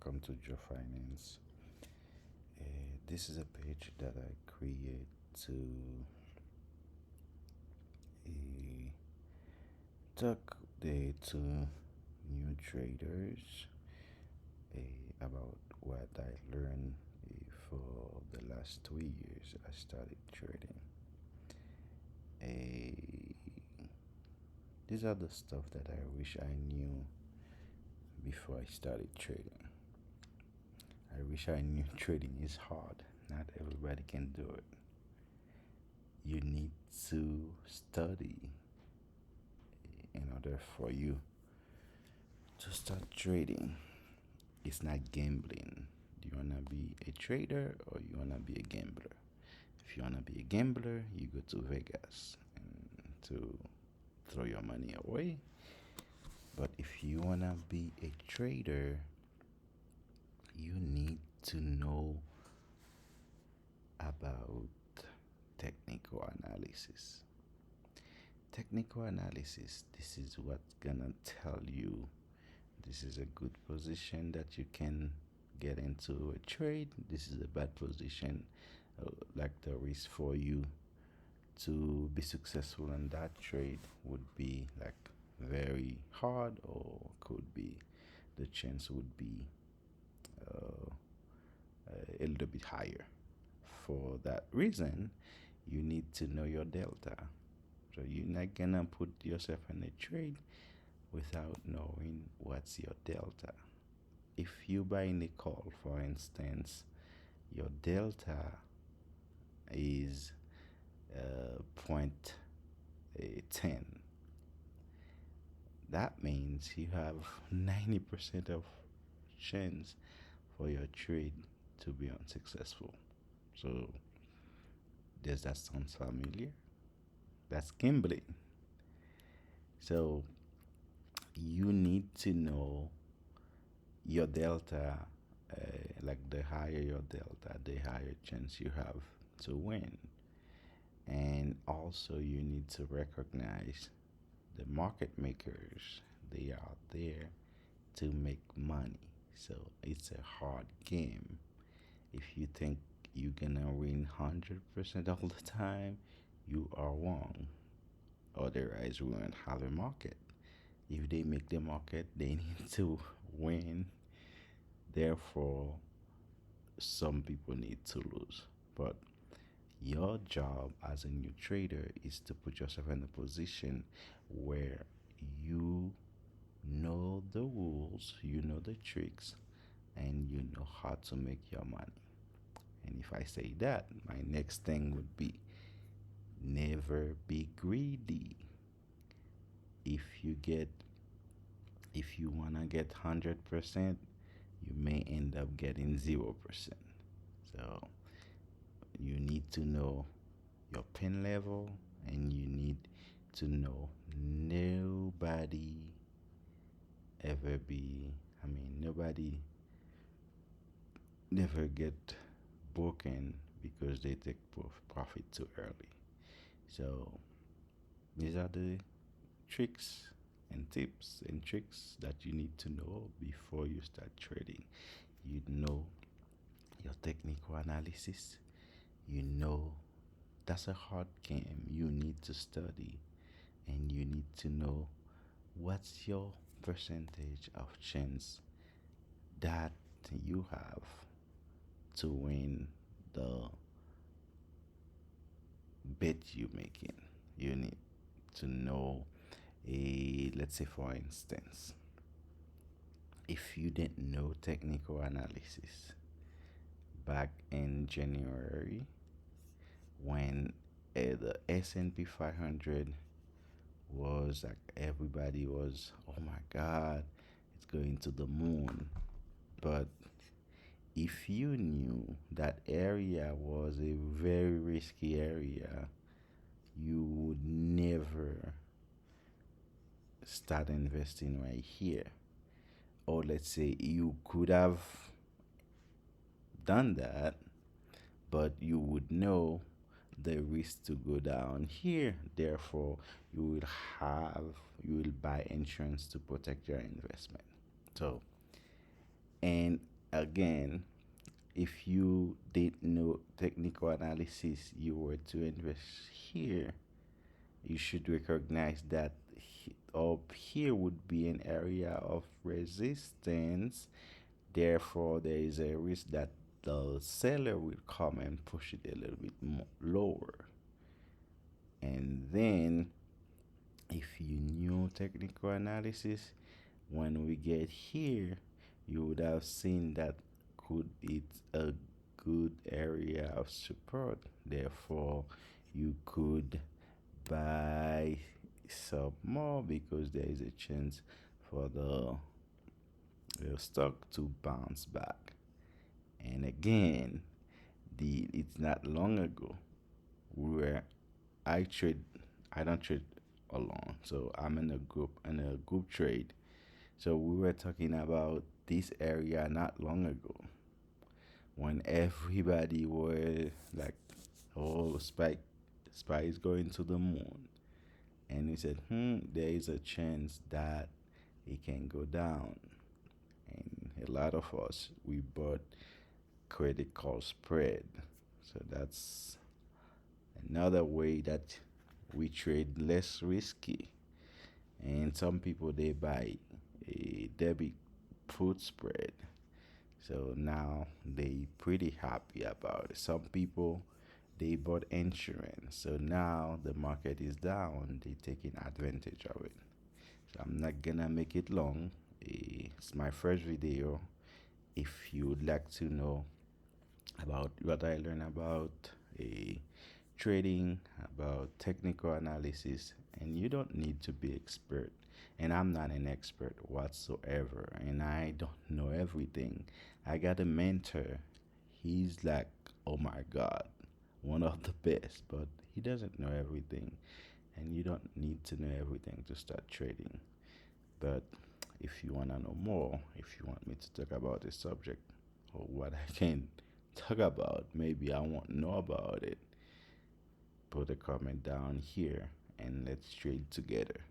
welcome to Joe Finance. This is a page that I create to uh, talk to new traders about what I learned for the last 2 years. I started trading. Uh, these are the stuff that I wish I knew before I started trading. I wish I knew trading is hard. Not everybody can do it. You need to study in order for you to start trading. It's not gambling. Do you wanna be a trader or you wanna be a gambler? If you wanna be a gambler, you go to Vegas and to throw your money away. But if you wanna be a trader, you need to know about technical analysis. Technical analysis, this is what's gonna tell you this is a good position that you can get into a trade. This is a bad position, like the risk for you to be successful in that trade would be like very hard, or could be the chance would be uh, a little bit higher. For that reason, you need to know your delta. So you're not gonna put yourself in a trade without knowing what's your delta. If you buy in a call, for instance, your delta is point 10. That means you have 90% of chance for your trade to be unsuccessful. So does that sound familiar? That's gambling. So you need to know your delta. Like the higher your delta, the higher chance you have to win. And also, you need to recognize the market makers. They are there to make money. So it's a hard game. If you think you're gonna win 100% all the time, you are wrong. Otherwise, we won't have a market. If they make the market, they need to win. Therefore, some people need to lose. But your job as a new trader is to put yourself in a position where you know the rules, you know the tricks, and you know how to make your money. And if I say that, my next thing would be never be greedy. If you get if you wanna get 100%, you may end up getting 0%. So you need to know your pin level, and you need to know nobody ever be nobody never get broken because they take profit too early. So these are the tricks and tips and tricks that you need to know before you start trading. You know your technical analysis. You know that's a hard game. You need to study, and you need to know what's your percentage of chance that you have to win the bet you making. You need to know, a let's say for instance, if you didn't know technical analysis back in January when the S&P 500 was like, everybody was, oh my god, it's going to the moon. But if you knew that area was a very risky area, you would never start investing right here. Or let's say you could have done that, but you would know the risk to go down here. Therefore, you will buy insurance to protect your investment. So, and again, if you didn't know technical analysis, you were to invest here, you should recognize that up here would be an area of resistance. Therefore, there is a risk that the seller will come and push it a little bit more lower. And then, if you knew technical analysis, when we get here, you would have seen that it's a good area of support. Therefore, you could buy some more because there is a chance for the stock to bounce back. And again, it's not long ago where I trade. I don't trade alone, so I'm in a group trade. So we were talking about this area not long ago when everybody were like, "Oh, Spike is going to the moon," and we said, there is a chance that it can go down." And a lot of us we bought credit card spread, so that's another way that we trade less risky. And some people they buy a debit put spread, so now they pretty happy about it. Some people they bought insurance, so now the market is down, they taking advantage of it. So I'm not gonna make it long. It's my first video. If you would like to know about what I learned about a trading, about technical analysis, and you don't need to be expert. And I'm not an expert whatsoever, and I don't know everything. I got a mentor. He's like, oh my God, one of the best, but he doesn't know everything, and you don't need to know everything to start trading. But if you want to know more, if you want me to talk about a subject or what I can talk about, maybe I won't know about it, put a comment down here and let's trade together.